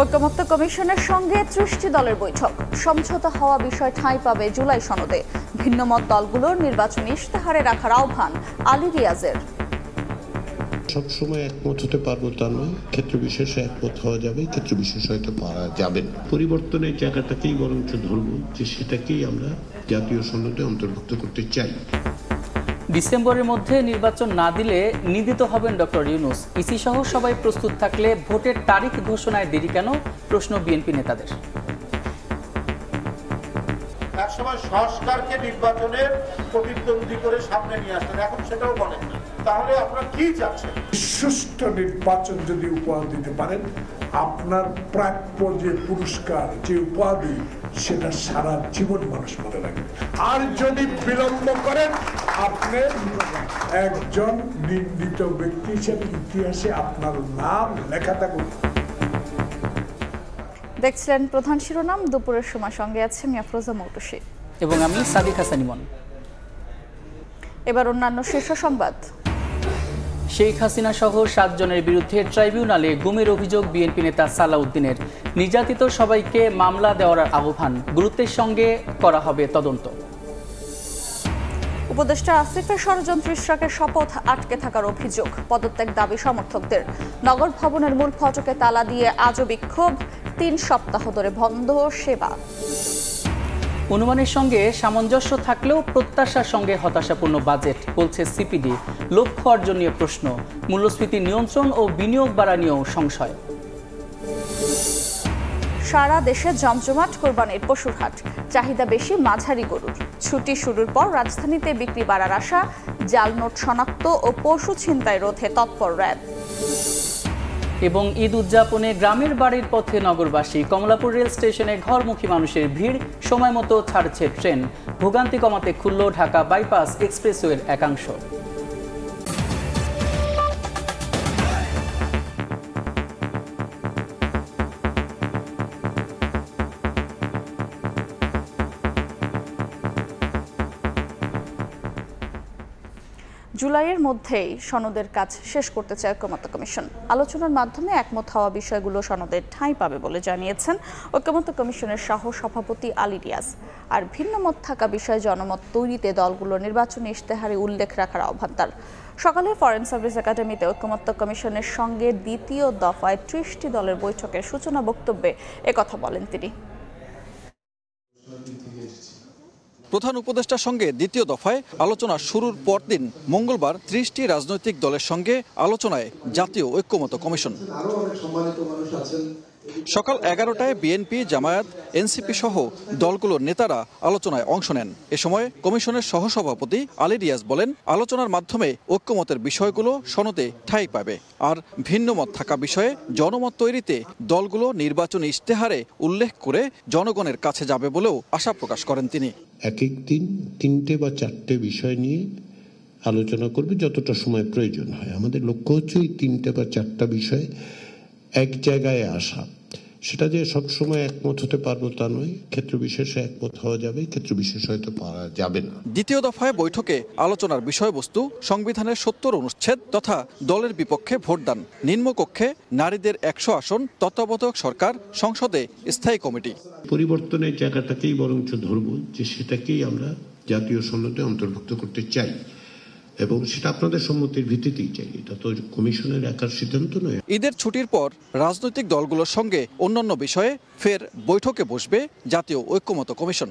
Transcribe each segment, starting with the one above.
ঐকমত্য কমিশনের সঙ্গে ৩০টি দলের বৈঠক, সমঝোতা হওয়া বিষয় ঠাঁই পাবে জুলাই সনদে। ভিন্নমত দলগুলোর নির্বাচনী ইশতেহারে রাখার আহ্বান আলী রিয়াজের। সবসময় একমত হতে পারবো তা নয়, ক্ষেত্র বিশেষে একমত হওয়া যাবে, ক্ষেত্র বিশেষ হয়তো পারা যাবে না। পরিবর্তনের জায়গাটাকেই বরঞ্চ ধরবো যে সেটাকেই আমরা জাতীয় সনদে অন্তর্ভুক্ত করতে চাই। ডিসেম্বরের মধ্যে নির্বাচন না দিলে নিন্দিত হবেন ডক্টর ইউনূস। ইসি সহ সবাই প্রস্তুত থাকলে ভোটের তারিখ ঘোষণায় দেরি কেন, প্রশ্ন বিএনপি নেতাদের। একসময় সংস্কারকে নির্বাচনের প্রতিদ্বন্দ্বী করে সামনে নিয়ে আসতেন, এখন সেটাও বলেন না। তাহলে আপনারা কি চাচ্ছেন? সুষ্ঠু নির্বাচন যদি উপহার দিতে পারেন, আপনার প্রাপ্য যে পুরস্কার, যে উপাধি, সেটা সারা জীবন মানুষ মনে রাখবে। আর যদি বিলম্ব করেন, আপনি একজন নিন্দিত ব্যক্তি হিসেবে ইতিহাসে আপনার নাম লেখা থাকুন। দেখছিলেন প্রধান শিরোনাম। দুপুরের সময় সঙ্গে আছে আমি আফরোজা মৌটুসী এবং আমি সাদিক হাসান ইমন। এবার অন্যান্য শীর্ষ সংবাদ। শেখ হাসিনা সহ 7 জনের বিরুদ্ধে ট্রাইব্যুনালে গুমের অভিযোগ বিএনপি নেতা সালাউদ্দিনের। নির্যাতিত সবাইকে মামলা দেওয়ার আহ্বান, গুরুত্বের সঙ্গে করা হবে তদন্ত। উপদেষ্টা আসিফের ষড়যন্ত্র ইশরাকের শপথ আটকে থাকার অভিযোগ, পদত্যাগ দাবি সমর্থকদের। নগর ভবনের মূল ফটকে তালা দিয়ে আজও বিক্ষোভ, 3 সপ্তাহ ধরে বন্ধ সেবা। অনুমানের সঙ্গে সামঞ্জস্য থাকলেও প্রত্যাশার সঙ্গে হতাশাপূর্ণ বাজেট, বলছে সিপিডি। লক্ষ্য অর্জন নিয়ে প্রশ্ন, মূল্যস্ফীতি নিয়ন্ত্রণ ও বিনিয়োগ বাড়া নিয়েও সংশয়। সারা দেশে জমজমাট কোরবানির পশুর হাট, চাহিদা বেশি মাঝারি গরুর। ছুটি শুরুর পর রাজধানীতে বিক্রি বাড়ার আশা, জাল নোট শনাক্ত ও পশু ছিনতাই রোধে তৎপর র্যাব। এবং ঈদ উদযাপনে গ্রামের বাড়ির পথে নগরবাসী। কমলাপুর রেল স্টেশনে ঘরমুখী মানুষের ভিড়, সময় মতো ছাড়ছে ট্রেন। ভোগান্তি কমাতে খুলল ঢাকা বাইপাস এক্সপ্রেসওয়ের একাংশ। জুলাইয়ের মধ্যেই সনদের কাজ শেষ করতে চায় ঐকমত্য কমিশন। আলোচনার মাধ্যমে একমত হওয়া বিষয়গুলো সনদের ঠাঁই পাবে বলে জানিয়েছেন ঐকমত্য কমিশনের সহ সভাপতি আলী রিয়াজ। আর ভিন্নমত থাকা বিষয়ে জনমত তৈরিতে দলগুলোর নির্বাচনী ইশতেহারে উল্লেখ রাখার আহ্বান তার। সকালে ফরেন সার্ভিস একাডেমিতে ঐকমত্য কমিশনের সঙ্গে দ্বিতীয় দফায় 30টি দলের বৈঠকের সূচনা বক্তব্যে একথা বলেন তিনি। প্রধান উপদেষ্টার সঙ্গে দ্বিতীয় দফায় আলোচনা শুরুর পরদিন মঙ্গলবার 30টি রাজনৈতিক দলের সঙ্গে আলোচনায় জাতীয় ঐকমত্য কমিশন। সকাল 11টায় বিএনপি, জামায়াত, এনসিপি সহ দলগুলোর নেতারা আলোচনায় অংশ নেন। এ সময় কমিশনের সহসভাপতি আলী রিয়াজ বলেন, আলোচনার মাধ্যমে ঐক্যমতের বিষয়গুলো সনদে ঠাঁই পাবে। আর ভিন্নমত থাকা বিষয়ে জনমত তৈরিতে দলগুলো নির্বাচনী ইশতেহারে উল্লেখ করে জনগণের কাছে যাবে বলেও আশা প্রকাশ করেন তিনি। এক এক দিন 3টে বা 4টে বিষয় নিয়ে আলোচনা করবে যতটা সময় প্রয়োজন হয়। আমাদের লক্ষ্য হচ্ছে এই 3টে বা 4টা বিষয় এক জায়গায় আসা। সেটা যে সবসময় একমত হতে পারবো তা নয়, ক্ষেত্র বিশেষে একমত হওয়া যাবে, ক্ষেত্র বিশেষ হয়তো পারা যাবে না। দ্বিতীয় দফায় বৈঠকে আলোচনার বিষয়বস্তু সংবিধানের 70 অনুচ্ছেদ তথা দলের বিপক্ষে ভোটদান, নিম্নকক্ষে নারীদের 100 আসন, তত্ত্বাবধায়ক সরকার, সংসদে স্থায়ী কমিটি। পরিবর্তনের জায়গাটাকেই বরঞ্চ ধরবো যে সেটাকেই আমরা জাতীয় সনদে অন্তর্ভুক্ত করতে চাই এবং সেটা আপনাদের সম্মতির ভিত্তিতেই চাই। এটা তো কমিশনের একার সিদ্ধান্ত নয়। ঈদের ছুটির পর রাজনৈতিক দলগুলোর সঙ্গে অন্যান্য বিষয়ে ফের বৈঠকে বসবে জাতীয় ঐকমত্য কমিশন।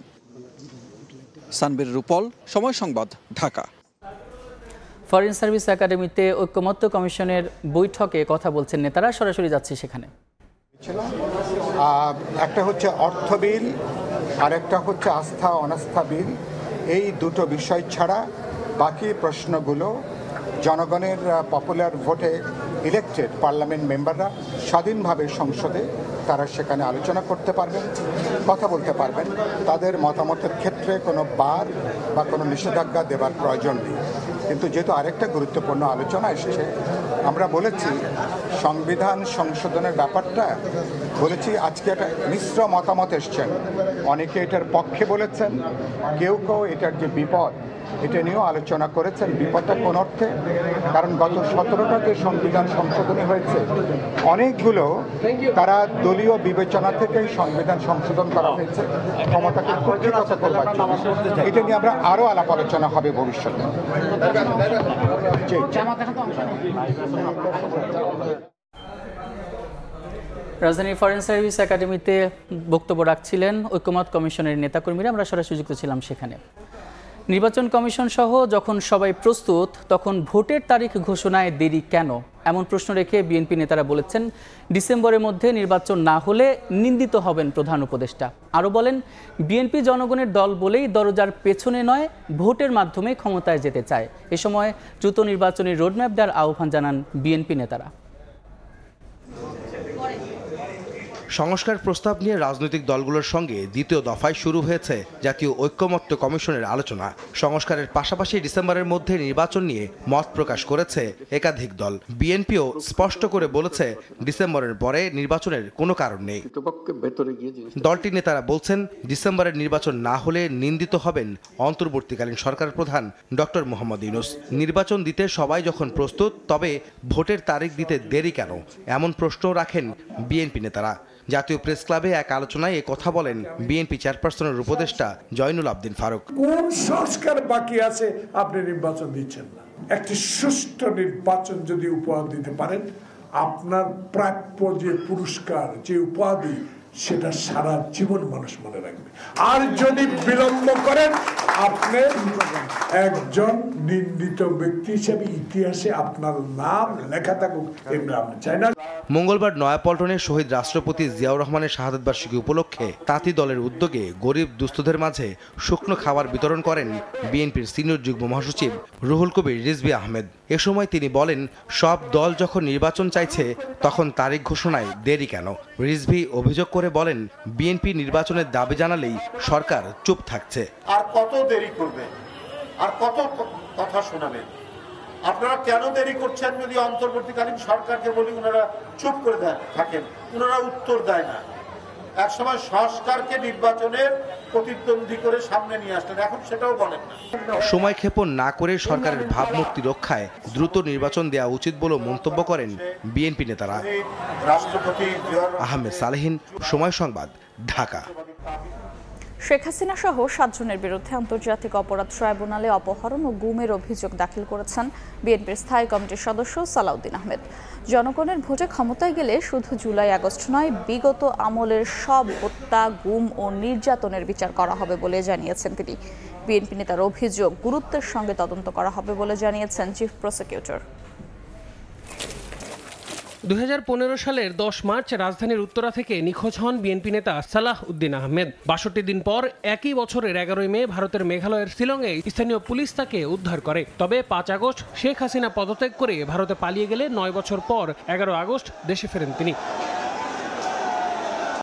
সানবীর রূপল, সময় সংবাদ, ঢাকা। ফরেন সার্ভিস একাডেমিতে ঐকমত্য কমিশনের বৈঠকে কথা বলছেন নেতারা, সরাসরি যাচ্ছে সেখানে। একটা হচ্ছে অর্থ বিল আর একটা হচ্ছে আস্থা অনাস্থা বিল। এই দুটো বিষয় ছাড়া বাকি প্রশ্নগুলো জনগণের পপুলার ভোটে ইলেক্টেড পার্লামেন্ট মেম্বাররা স্বাধীনভাবে সংসদে তারা সেখানে আলোচনা করতে পারবেন, কথা বলতে পারবেন। তাদের মতামতের ক্ষেত্রে কোনো বার বা কোনো নিষেধাজ্ঞা দেবার প্রয়োজন নেই। কিন্তু যেহেতু আরেকটা গুরুত্বপূর্ণ আলোচনা এসেছে, আমরা বলেছি সংবিধান সংশোধনের ব্যাপারটা বলেছি আজকে একটা মিশ্র মতামত এসছেন, অনেকে এটার পক্ষে বলেছেন, কেউ কেউ এটার যে বিপদ এটা নিয়েও আলোচনা করেছেন। বিপদটা কোন অর্থে? কারণ গত 17টা যে সংবিধান সংশোধনী হয়েছে অনেকগুলো তারা দলীয় বিবেচনা থেকেই সংবিধান সংশোধন করা হয়েছে ক্ষমতাকে কুক্ষিগত করবার জন্য। এটা নিয়ে আমরা আরো আলাপ আলোচনা হবে ভবিষ্যতে। রাজধানীর ফরেন সার্ভিস একাডেমিতে বক্তব্য রাখছিলেন ঐক্যমত কমিশনের নেতাকর্মীরা। আমরা সরাসরি যুক্ত ছিলাম সেখানে। নির্বাচন কমিশন সহ যখন সবাই প্রস্তুত তখন ভোটের তারিখ ঘোষণায় দেরি কেন, এমন প্রশ্ন রেখে বিএনপি নেতারা বলেছেন ডিসেম্বরের মধ্যে নির্বাচন না হলে নিন্দিত হবেন প্রধান উপদেষ্টা। আরও বলেন বিএনপি জনগণের দল বলেই দরজার পেছনে নয় ভোটের মাধ্যমে ক্ষমতায় যেতে চায়। এ সময় দ্রুত নির্বাচনের রোডম্যাপ দেওয়ার আহ্বান জানান বিএনপি নেতারা। সংস্কার প্রস্তাব নিয়ে রাজনৈতিক দলগুলোর সঙ্গে দ্বিতীয় দফায় শুরু হয়েছে জাতীয় ঐক্যমত্য কমিশনের আলোচনা। সংস্কারের পাশাপাশি ডিসেম্বরের মধ্যে নির্বাচন নিয়ে মত প্রকাশ করেছে একাধিক দল। বিএনপিও স্পষ্ট করে বলেছে ডিসেম্বরের পরে নির্বাচনের কোনো কারণ নেই। দলটির নেতারা বলছেন ডিসেম্বরের নির্বাচন না হলে নিন্দিত হবেন অন্তর্বর্তীকালীন সরকার প্রধান ডক্টর মোহাম্মদ ইউনূস। নির্বাচন দিতে সবাই যখন প্রস্তুত তবে ভোটের তারিখ দিতে দেরি কেন, এমন প্রশ্ন রাখেন বিএনপি নেতারা। জাতীয় প্রেস ক্লাবে এক আলোচনায় এ কথা বলেন বিএনপি চেয়ারপারসনের উপদেষ্টা জয়নুল আবদিন ফারুক। কোন সংস্কার বাকি আছে আপনি নির্বাচন দিচ্ছেন না? একটি সুষ্ঠু নির্বাচন যদি উপহার দিতে পারেন, আপনার প্রাপ্য যে পুরস্কার, যে উপাধি, সেটা সারা জীবন মানুষ মনে রাখবে। আর যদি বিলম্ব করেন আপনি একজন নিন্দিত ব্যক্তি হিসেবে ইতিহাসে আপনার নাম লেখা থাকুক, এগুলো আমরা চাই না। মঙ্গলবার নয়াপল্টনে শহীদ রাষ্ট্রপতি জিয়াউর রহমানের শাহাদাত বার্ষিকী উপলক্ষে তাঁতি দলের উদ্যোগে গরিব দুস্থদের মাঝে শুকনো খাবার বিতরণ করেন বিএনপির সিনিয়র যুগ্ম মহাসচিব রুহুল কবির রিজভী আহমেদ। এ সময় তিনি বলেন সব দল যখন নির্বাচন চাইছে তখন তারিখ ঘোষণায় দেরি কেন। রিজভী অভিযোগ করে বলেন বিএনপি নির্বাচনের দাবি জানালেই সরকার চুপ থাকছে। আর কত দেরি করবে, আর কত কথা শোনাবেন? আপনারা কেন দেরি করছেন? যদি অন্তর্বর্তীকালীন সরকারকে বলি ওনারা চুপ করে থাকেন, ওনারা উত্তর দেয় না। একসময় সংস্কারকে নির্বাচনের প্রতিদ্বন্দ্বী করে সামনে নিয়ে আসতেন, এখন সেটাও বলেন না। সময় ক্ষেপণ না করে সরকারের ভাবমূর্তি রক্ষায় দ্রুত নির্বাচন দেওয়া উচিত বলে মন্তব্য করেন বিএনপি নেতারা। রাষ্ট্রপতি আহমেদ সালেহীন, সময় সংবাদ, ঢাকা। শেখ হাসিনা সহ 7 জনের বিরুদ্ধে আন্তর্জাতিক অপরাধ ট্রাইব্যুনালে অপহরণ ও গুমের অভিযোগ দাখিল করেছেন বিএনপির স্থায়ী কমিটির সদস্য সালাউদ্দিন আহমেদ। জনগণের ভোটে ক্ষমতায় গেলে শুধু জুলাই আগস্ট নয়, বিগত আমলের সব হত্যা, গুম ও নির্যাতনের বিচার করা হবে বলে জানিয়েছেন তিনি। বিএনপি নেতার অভিযোগ গুরুত্বের সঙ্গে তদন্ত করা হবে বলে জানিয়েছেন চিফ প্রসিকিউটর। 2015 সালের 10 মার্চ রাজধানীর উত্তরা থেকে নিখোঁজ হন বিএনপি নেতা সালাহ উদ্দিন আহমেদ। 62 দিন পর একই বছরের 11 মে ভারতের মেঘালয়ের শিলংয়ে স্থানীয় পুলিশ তাকে উদ্ধার করে। তবে 5 আগস্ট শেখ হাসিনা পদত্যাগ করে ভারতে পালিয়ে গেলে 9 বছর পর 11 আগস্ট দেশে ফেরেন তিনি।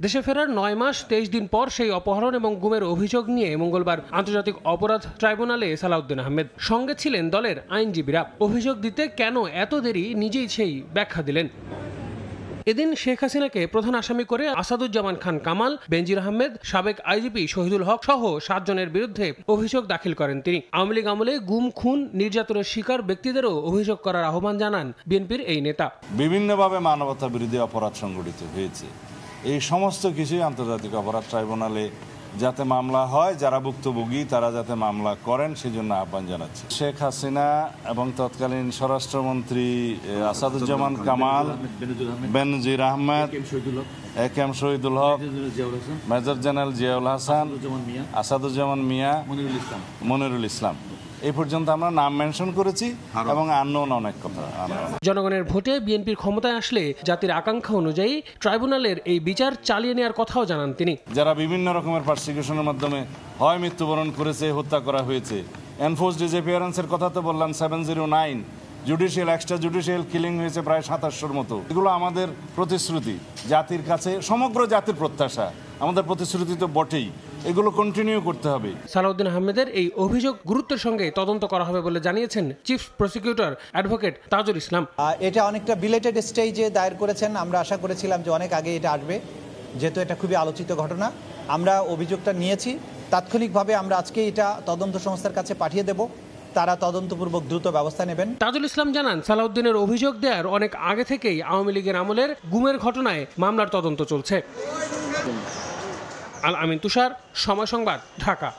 দেশে ফেরার 9 মাস 23 দিন পর সেই অপহরণ এবং গুমের অভিযোগ নিয়ে মঙ্গলবার আন্তর্জাতিক অপরাধ ট্রাইব্যুনালে সালাউদ্দিন আহমেদ। সঙ্গে ছিলেন দলের আইনজীবীরা। অভিযোগ দিতে কেন এত দেরি নিজেই সেই ব্যাখ্যা দিলেন। এদিন শেখ হাসিনাকে প্রধান আসামি করে আসাদুজ্জামান খান কামাল, বেনজির আহমেদ, সাবেক আইজিপি শহীদুল হক সহ 7 জনের বিরুদ্ধে অভিযোগ দাখিল করেন তিনি। আওয়ামী লীগ আমলে গুম, খুন, নির্যাতনের শিকার ব্যক্তিদেরও অভিযোগ করার আহ্বান জানান বিএনপির এই নেতা। বিভিন্নভাবে মানবতা বিরোধী অপরাধ সংঘটিত হয়েছে, এই সমস্ত কিছুই আন্তর্জাতিক অপরাধ ট্রাইব্যুনালে যাতে মামলা হয়, যারা ভুক্তভোগী তারা যাতে মামলা করেন সেজন্য আহ্বান জানাচ্ছে। শেখ হাসিনা এবং তৎকালীন স্বরাষ্ট্রমন্ত্রী আসাদুজ্জামান কামাল, বেনজির আহমেদ, একেএম শহীদুল হক, মেজর জেনারেল জিয়াউল হাসান, আসাদুজ্জামান মিয়া, মনিরুল ইসলাম, এই পর্যন্ত আমরা নাম মেনশন করেছি এবং আননোন অনেক কথা। জনগণের ভোটে বিএনপির ক্ষমতায় আসলে জাতির আকাঙ্ক্ষা অনুযায়ী ট্রাইব্যুনালের এই বিচার চালিয়ে নেওয়ার কথাও জানান তিনি। যারা বিভিন্ন রকমের পারসিকিউশনের মাধ্যমে হয় মৃত্যুবরণ করেছে, হত্যা করা হয়েছে, এনফোর্সড ডিসঅ্যাপিয়ারেন্সের কথা তো বললাম 709, জুডিশিয়াল এক্সট্রা জুডিশিয়াল কিলিং হয়েছে প্রায় 2700-র মতো। এগুলো আমাদের প্রতিশ্রুতি, জাতির কাছে সমগ্র জাতির প্রত্যাশা, আমাদের প্রতিশ্রুতি তো বটেই, এগুলো কন্টিনিউ করতে হবে। সালাউদ্দিন আহমেদের এই অভিযোগ গুরুত্বের সঙ্গে তদন্ত করা হবে বলে জানিয়েছেন chief prosecutor advocate Tajul Islam. এটা অনেকটা বিলেটেড স্টেজে দায়ের করেছেন, আমরা আশা করেছিলাম যে অনেক আগে এটা আসবে, যেহেতু এটা খুবই আলোচিত ঘটনা। আমরা অভিযোগটা নিয়েছি, তাৎক্ষণিকভাবে আমরা আজকে এটা তদন্ত সংস্থার কাছে পাঠিয়ে দেব, তারা তদন্তপূর্বক দ্রুত ব্যবস্থা নেবেন। তাজুল ইসলাম জানান, সালাউদ্দিনের অভিযোগ দেওয়ার অনেক আগে থেকেই আওয়ামী লীগের আমলের গুমের ঘটনায় মামলার তদন্ত চলছে। আল আমিন তুষার, সময় সংবাদ, ঢাকা।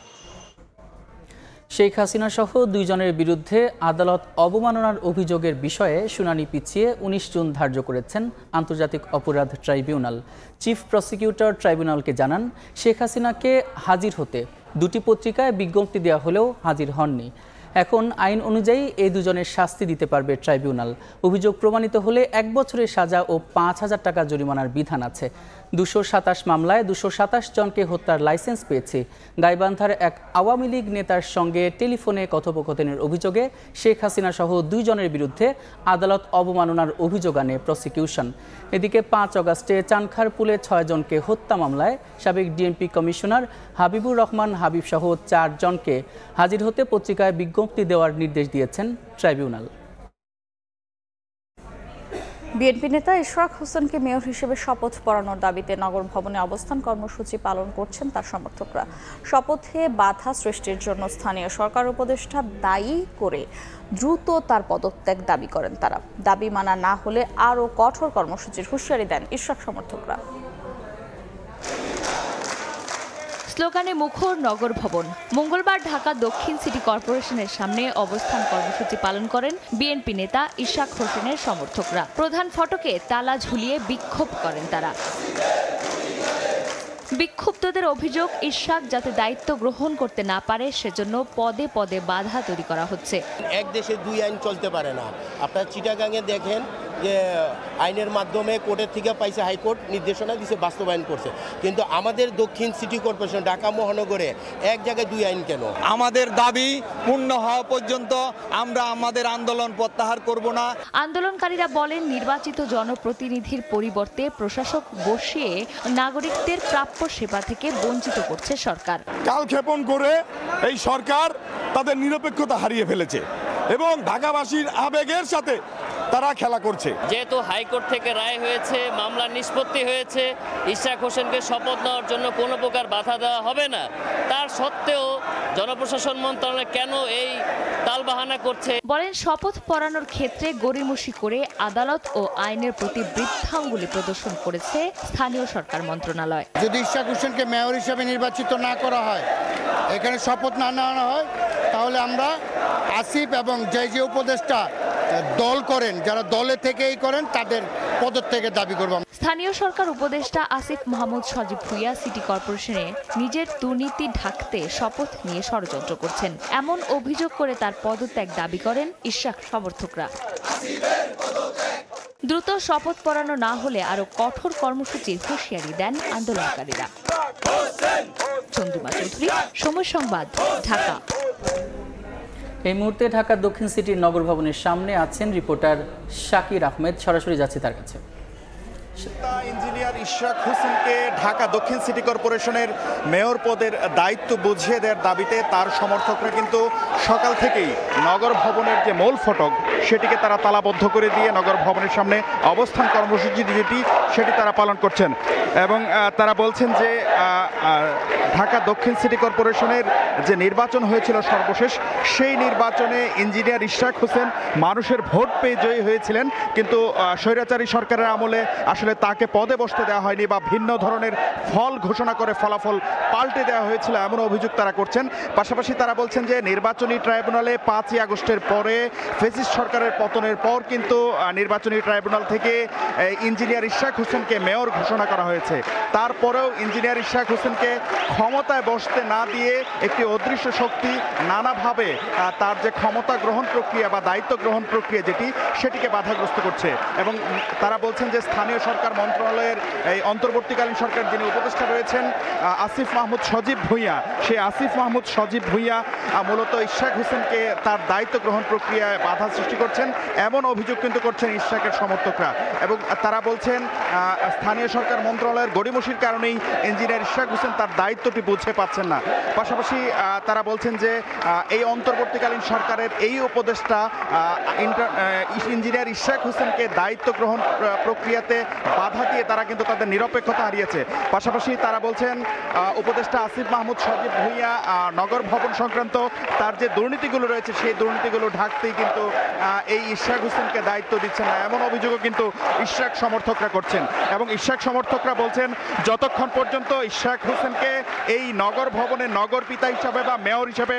শেখ হাসিনা সহ 2 জনের বিরুদ্ধে আদালত অবমাননার অভিযোগের বিষয়ে শুনানি পিছিয়ে 19 জুন ধার্য করেছেন আন্তর্জাতিক অপরাধ ট্রাইব্যুনাল। চিফ প্রসিকিউটর ট্রাইব্যুনালকে জানান, শেখ হাসিনাকে হাজির হতে 2টি পত্রিকায় বিজ্ঞপ্তি দেওয়া হলেও হাজির হননি। এখন আইন অনুযায়ী এই 2 জনের শাস্তি দিতে পারবে ট্রাইব্যুনাল। অভিযোগ প্রমাণিত হলে 1 বছরের সাজা ও 5000 টাকা জরিমানার বিধান আছে। 227 মামলায় 227 জনকে হত্যার লাইসেন্স পেয়েছে। গাইবান্ধার এক আওয়ামী লীগ নেতার সঙ্গে টেলিফোনে কথোপকথনের অভিযোগে শেখ হাসিনা সহ 2 জনের বিরুদ্ধে আদালত অবমাননার অভিযোগ আনে প্রসিকিউশন। এদিকে 5 অগাস্টে চানখারপুলে 6 জনকে হত্যা মামলায় সাবেক ডিএমপি কমিশনার হাবিবুর রহমান হাবিব সহ 4 জনকে হাজির হতে পত্রিকায় বিজ্ঞপ্তি দেওয়ার নির্দেশ দিয়েছেন ট্রাইব্যুনাল। বিএনপি নেতা ইশরাক হোসেনকে মেয়র হিসেবে শপথ পড়ানোর দাবিতে নগর ভবনে অবস্থান কর্মসূচি পালন করছেন তার সমর্থকরা। শপথে বাধা সৃষ্টির জন্য স্থানীয় সরকার উপদেষ্টা দায়ী করে দ্রুত তার পদত্যাগ দাবি করেন তারা। দাবি মানা না হলে আরও কঠোর কর্মসূচির হুঁশিয়ারি দেন ইশরাক সমর্থকরা। স্লোগানে মুখর নগর ভবন। মঙ্গলবার ঢাকা দক্ষিণ সিটি কর্পোরেশনের সামনে অবস্থান কর্মসূচি পালন করেন বিএনপি নেতা ইশরাক হোসেনের সমর্থকরা। প্রধান ফটকে তালা ঝুলিয়ে বিক্ষোভ করেন তারা। বিক্ষুব্ধদের অভিযোগ, ইশরাক যাতে দায়িত্ব গ্রহণ করতে না পারে সেজন্য পদে পদে বাধা তৈরি করা হচ্ছে। এক দেশে 2 আইন চলতে পারে না। আপনার চিটাগাংয়ে দেখেন যে আইনের মাধ্যমে কোর্টের থেকে পাইছে, হাইকোর্ট নির্দেশনা দিয়েছে, বাস্তবায়ন করছে, কিন্তু আমাদের দক্ষিণ সিটি কর্পোরেশন ঢাকা মহানগরে এক জায়গায় 2 আইন কেন? আমাদের দাবি পূর্ণ হওয়া পর্যন্ত আমরা আমাদের আন্দোলন প্রত্যাহার করব না। আন্দোলনকারীরা বলেন, নির্বাচিত জনপ্রতিনিধির পরিবর্তে প্রশাসক বসিয়ে নাগরিকদের প্রাপ্য সেবা থেকে বঞ্চিত করছে সরকার। কালক্ষেপণ করে এই সরকার তাদের নিরপেক্ষতা হারিয়ে ফেলেছে এবং ঢাকাবাসীর আবেগের সাথে তারা খেলা করছে। যেহেতু হাইকোর্ট থেকে রায় হয়েছে, মামলার নিষ্পত্তি হয়েছে, ইশরাক হোসেনকে শপথ নেওয়ার জন্য কোনো প্রকার বাধা দেওয়া হবে না, তার সত্ত্বেও জনপ্রশাসন মন্ত্রণালয় কেন এই তালবাহানা করছে? বলেন, শপথ পড়ানোর ক্ষেত্রে গড়িমসি করে আদালত ও আইনের প্রতি বৃদ্ধাঙ্গুলি প্রদর্শন করেছে স্থানীয় সরকার মন্ত্রণালয়। যদি ইশরাক হোসেনকে মেয়র হিসেবে নির্বাচিত না করা হয়, এখানে শপথ না নেওয়া হয়, তাহলে আমরা আসিফ এবং যে উপদেষ্টা দল করেন, যারা দলে থেকেই করেন, তাদের পদত্যাগের দাবি করব। স্থানীয় সরকার উপদেষ্টা আসিফ মাহমুদ সজীব ভুইয়া সিটি কর্পোরেশনে নিজের দুর্নীতি ঢাকতে শপথ নিয়ে ষড়যন্ত্র করছেন এমন অভিযোগ করে তার পদত্যাগ দাবি করেন ইশরাক সমর্থকরা। দ্রুত শপথ পড়ানো না হলে আরো কঠোর কর্মসূচির হুঁশিয়ারি দেন আন্দোলনকারীরা। চন্দ্রিমা চৌধুরী, সময় সংবাদ, ঢাকা। এই মুহূর্তে ঢাকা দক্ষিণ সিটির নগর ভবনের সামনে আছেন রিপোর্টার শাকির আহমেদ, সরাসরি যাচ্ছে তার কাছে। ইঞ্জিনিয়ার ইশরাক হোসেনকে ঢাকা দক্ষিণ সিটি কর্পোরেশনের মেয়র পদের দায়িত্ব বুঝিয়ে দেওয়ার দাবিতে তার সমর্থকরা কিন্তু সকাল থেকেই নগর ভবনের যে মূল ফটক সেটিকে তারা তালাবদ্ধ করে দিয়ে নগর ভবনের সামনে অবস্থান কর্মসূচি যেটি সেটি তারা পালন করছেন এবং তারা বলছেন যে ঢাকা দক্ষিণ সিটি কর্পোরেশনের যে নির্বাচন হয়েছিল সর্বশেষ, সেই নির্বাচনে ইঞ্জিনিয়ার ইশরাক হোসেন মানুষের ভোট পেয়ে জয়ী হয়েছিলেন, কিন্তু স্বৈরাচারী সরকারের আমলে আসলে তাকে পদে বসতে দেওয়া হয়নি বা ভিন্ন ধরনের ফল ঘোষণা করে ফলাফল পাল্টে দেওয়া হয়েছিল, এমন অভিযোগ তারা করছেন। পাশাপাশি তারা বলছেন যে নির্বাচনী ট্রাইব্যুনালে 5ই আগস্টের পরে ফ্যাসিস্ট সরকারের পতনের পর কিন্তু নির্বাচনী ট্রাইব্যুনাল থেকে ইঞ্জিনিয়ার ইশরাক হোসেনকে মেয়র ঘোষণা করা হয়েছে। তারপরেও ইঞ্জিনিয়ার ইশরাক হোসেনকে ক্ষমতায় বসতে না দিয়ে একটি অদৃশ্য শক্তি নানাভাবে তার যে ক্ষমতা গ্রহণ প্রক্রিয়া বা দায়িত্ব গ্রহণ প্রক্রিয়া যেটি সেটিকে বাধাগ্রস্ত করছে এবং তারা বলছেন যে স্থানীয় সরকার মন্ত্রণালয়ের এই অন্তর্বর্তীকালীন সরকার যিনি উপদেষ্টা রয়েছেন আসিফ মাহমুদ সজীব ভুঁইয়া, সেই আসিফ মাহমুদ সজীব ভুঁইয়া মূলত ইশরাক হোসেনকে তার দায়িত্ব গ্রহণ প্রক্রিয়ায় বাধা সৃষ্টি করছেন এমন অভিযোগ কিন্তু করছেন ইশরাকের সমর্থকরা। এবং তারা বলছেন স্থানীয় সরকার মন্ত্রণালয়ের গড়িমসির কারণেই ইঞ্জিনিয়ার ইশরাক হোসেন তার দায়িত্বটি বুঝে পাচ্ছেন না। পাশাপাশি তারা বলছেন যে এই অন্তর্বর্তীকালীন সরকারের এই উপদেষ্টা ইঞ্জিনিয়ার ইশরাক হোসেনকে দায়িত্ব গ্রহণ প্রক্রিয়াতে বাধা দিয়ে তারা কিন্তু তাদের নিরপেক্ষতা হারিয়েছে। পাশাপাশি তারা বলছেন উপদেষ্টা আসিফ মাহমুদ সজীব ভুঁইয়া নগর ভবন সংক্রান্ত তার যে দুর্নীতিগুলো রয়েছে সেই দুর্নীতিগুলো ঢাকতেই কিন্তু এই ইশরাক হোসেনকে দায়িত্ব দিচ্ছেন না, এমন অভিযোগও কিন্তু ইশরাক সমর্থকরা করছেন। এবং ইশরাক সমর্থকরা বলছেন যতক্ষণ পর্যন্ত ইশরাক হোসেনকে এই নগর ভবনের নগর পিতা হিসাবে বা মেয়র হিসাবে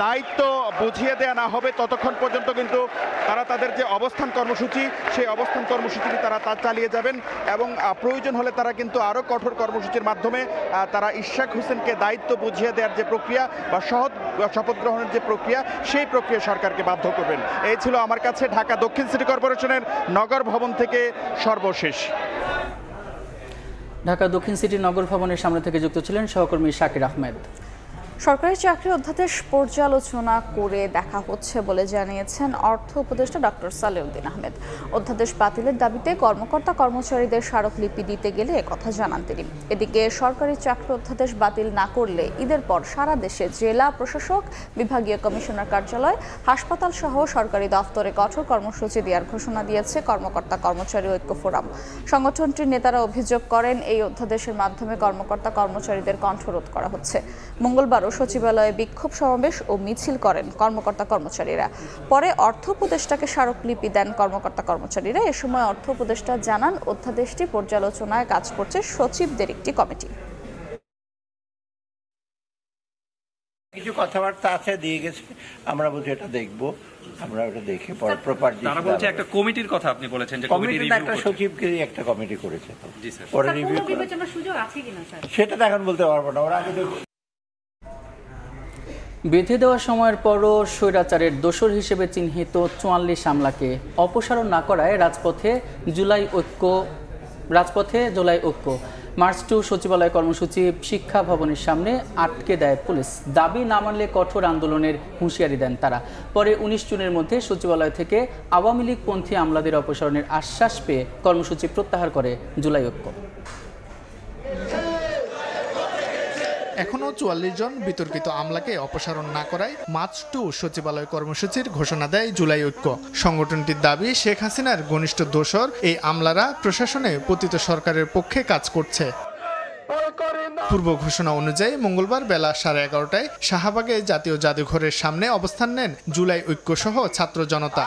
দায়িত্ব বুঝিয়ে দেওয়া না হবে ততক্ষণ পর্যন্ত কিন্তু তারা তাদের যে অবস্থান কর্মসূচি সেই অবস্থান কর্মসূচিটি তারা চালিয়ে যাবেন। এবং প্রয়োজন হলে তারা কিন্তু আরও কঠোর কর্মসূচির মাধ্যমে তারা ইশরাক হোসেনকে দায়িত্ব বুঝিয়ে দেওয়ার যে প্রক্রিয়া বা শপথ গ্রহণের যে প্রক্রিয়া সেই প্রক্রিয়া সরকারকে বাধ্য করবেন। এই ছিল আমার কাছে ঢাকা দক্ষিণ সিটি কর্পোরেশনের নগর ভবন থেকে সর্বশেষ। ঢাকা দক্ষিণ সিটি নগর ভবনের সামনে থেকে যুক্ত ছিলেন সহকর্মী শাকির আহমেদ। সরকারি চাকরি অধ্যাদেশ পর্যালোচনা করে দেখা হচ্ছে বলে জানিয়েছেন অর্থ উপদেষ্টা ডক্টর সালেউদ্দিন আহমেদ। অধ্যাদেশ বাতিলের দাবিতে কর্মকর্তা কর্মচারীদের স্মারকলিপি দিতে গেলে একথা জানান তিনি। এদিকে সরকারি চাকরি অধ্যাদেশ বাতিল না করলে ঈদের পর সারা দেশে জেলা প্রশাসক, বিভাগীয় কমিশনার কার্যালয়, হাসপাতাল সহ সরকারি দফতরে কঠোর কর্মসূচি দেওয়ার ঘোষণা দিয়েছে কর্মকর্তা কর্মচারী ঐক্য ফোরাম। সংগঠনটির নেতারা অভিযোগ করেন এই অধ্যাদেশের মাধ্যমে কর্মকর্তা কর্মচারীদের কণ্ঠরোধ করা হচ্ছে। মঙ্গলবারও সচিবালয়ে বিক্ষোভ সমাবেশ ও মিছিল করেন কর্মকর্তা কর্মচারীরা। পরে অর্থ উপদেষ্টাকে স্মারকলিপি দেন কর্মকর্তা কর্মচারীরা। এ সময় অর্থ উপদেষ্টা জানান অধ্যাদেশটি পর্যালোচনায় কাজ করছে সচিবদের একটি কমিটি। কিছু কথাবার্তা আছে দিয়ে গেছে, আমরা বলছি এটা দেখবো, আমরা ওটা দেখে পরে প্রপার তারা বলছে একটা কমিটির কথা আপনি বলেছেন যে কমিটি রিভিউ একটা সচিবকে একটা কমিটি করেছে, জি স্যার, পরে রিভিউ বিবেচনার সুযোগ আছে কিনা স্যার সেটা তো এখন বলতে পারবো না, ওরা আগে বেঁধে দেওয়া সময়ের পরও স্বৈরাচারের দোসর হিসেবে চিহ্নিত ৪৪ আমলাকে অপসারণ না করায় রাজপথে জুলাই ঐক্য মার্চ টু সচিবালয় কর্মসূচি শিক্ষা ভবনের সামনে আটকে দেয় পুলিশ। দাবি না মানলে কঠোর আন্দোলনের হুঁশিয়ারি দেন তারা। পরে ১৯ জুনের মধ্যে সচিবালয় থেকে আওয়ামী লীগপন্থী আমলাদের অপসারণের আশ্বাস পেয়ে কর্মসূচি প্রত্যাহার করে জুলাই ঐক্য। এখনও ৪৪ জন বিতর্কিত আমলাকে অপসারণ না করায় মার্চ টু সচিবালয় কর্মসূচির ঘোষণা দেয় জুলাই ঐক্য। সংগঠনটির দাবি, শেখ হাসিনার ঘনিষ্ঠ দোসর এই আমলারা প্রশাসনে পতিত সরকারের পক্ষে কাজ করছে। পূর্ব ঘোষণা অনুযায়ী মঙ্গলবার বেলা 11:30টায় শাহবাগে জাতীয় জাদুঘরের সামনে অবস্থান নেন জুলাই ঐক্য সহ ছাত্র জনতা।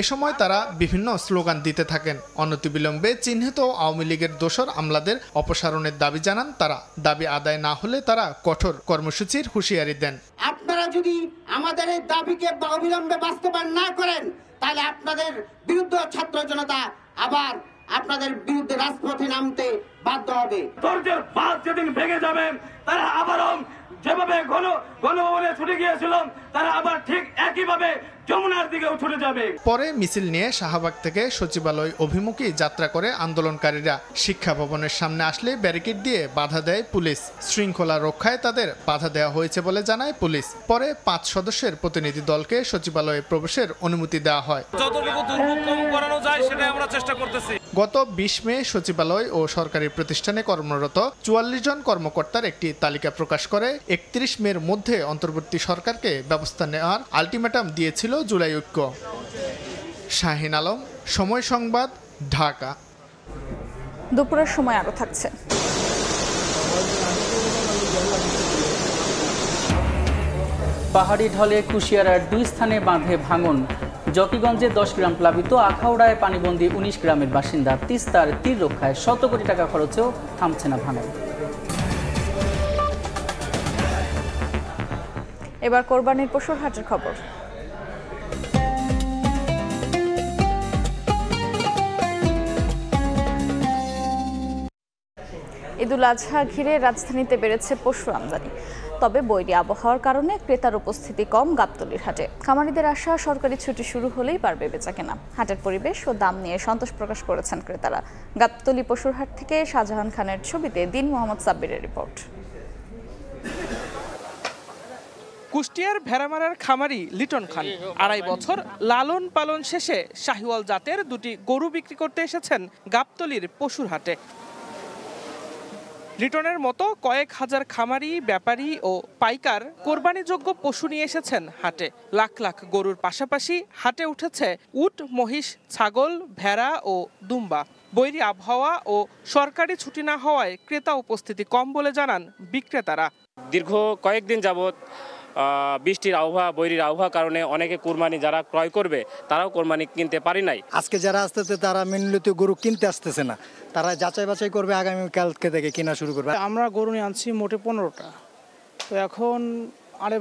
এ সময় তারা বিভিন্ন স্লোগান দিতে থাকেন। অনতিবিলম্বে চিহ্নিত আওয়ামী লীগের দোসর আমলাদের অপসারণের দাবি জানান তারা। দাবি আদায় না হলে তারা কঠোর কর্মসূচির হুঁশিয়ারি দেন। আপনারা যদি আমাদের এই দাবিকে অবিলম্বে বাস্তবায়ন না করেন তাহলে আপনাদের বিরুদ্ধে ছাত্র জনতা আবার আপনাদের বিরুদ্ধে রাজপথে নামতে বাধ্য হবে। ধৈর্যের বাঁধ যেদিন ভেঙে যাবে তারা আবারও যেভাবে গণভবনে ছুটে গিয়েছিল তারা আবার ঠিক একইভাবে যমুনার দিকেও ছুটে যাবে। পরে মিছিল নিয়ে শাহবাগ থেকে সচিবালয় অভিমুখী যাত্রা করে আন্দোলনকারীরা। শিক্ষা ভবনের সামনে আসলে ব্যারিকেড দিয়ে বাধা দেয় পুলিশ। শৃঙ্খলা রক্ষায় তাদের বাধা দেওয়া হয়েছে বলে জানায় পুলিশ। পরে ৫ সদস্যের প্রতিনিধি দলকে সচিবালয়ে প্রবেশের অনুমতি দেওয়া হয়। যতটুকু দুর্ভোগ কম করানো যায় সেটাই আমরা চেষ্টা করতেছি। গত ২০ মে সচিবালয় ও সরকারি প্রতিষ্ঠানে কর্মরত ৪৪ জন কর্মকর্তার একটি তালিকা প্রকাশ করে ৩১ মের মধ্যে অন্তর্বর্তী সরকারকে ব্যবস্থা নেওয়ার আলটিমেটাম দিয়েছিল জুলাই ঐক্য। শাহিন আলম, সময় সংবাদ, ঢাকা। দুপুরের সময় আরো থাকছে। পাহাড়ি ঢলে কুশিয়ারার ২ স্থানে বাঁধে ভাঙন। জকিগঞ্জে ১০ গ্রাম প্লাবিত, আখাউড়ায় পানিবন্দী ১৯ গ্রামের বাসিন্দা। তিস্তার তীর রক্ষায় শত কোটি টাকা খরচেও থামছে না ভাঙন। এবার কোরবানির পশুর হাটের খবর। ঈদুল আজহা ঘিরে রাজধানীতে বেড়েছে পশু আমদানি, তবে বৈরী আবহাওয়ার কারণে ক্রেতার উপস্থিতি কম গাবতলীর হাটে। খামারিদের আশা সরকারি ছুটি শুরু হলেই বাড়বে বেচাকেনা। হাটের পরিবেশ ও দাম নিয়ে সন্তোষ প্রকাশ করেছেন ক্রেতারা। গাবতলী পশুর হাট থেকে শাহজাহান খানের ছবিতে দিন মোহাম্মদ সাব্বিরের রিপোর্ট। কুষ্টিয়ার ভেড়ামারার খামারি লিটন খান 2.5 বছর লালন পালন শেষে শাহিওয়াল জাতের দুটি গরু বিক্রি করতে এসেছেন গাবতলীর পশুর হাটে। লিটনের মতো কয়েক হাজার খামারি, ব্যাপারী ও পাইকার কোরবানিযোগ্য পশু নিয়ে এসেছেন হাটে। লাখ লাখ গরুর পাশাপাশি হাটে উঠেছে উট, মহিষ, ছাগল, ভেড়া ও দুম্বা। বৈরী আবহাওয়া ও সরকারি ছুটি না হওয়ায় ক্রেতা উপস্থিতি কম বলে জানান বিক্রেতারা। দীর্ঘ কয়েকদিন যাবৎ বৃষ্টির আবহাওয়া, বৈরীর আবহাওয়ার কারণে অনেকে কোরবানি যারা ক্রয় করবে তারাও কোরবানি কিনতে পারি নাই। আজকে যারা আসতেছে তারা মিনিত গরু কিনতে আসতেছে না, তারা যাচাই বাছাই করবে, আগামীকালকে থেকে কেনা শুরু করবে। আমরা গরু নিয়ে আনছি মোটে 15টা, তো এখন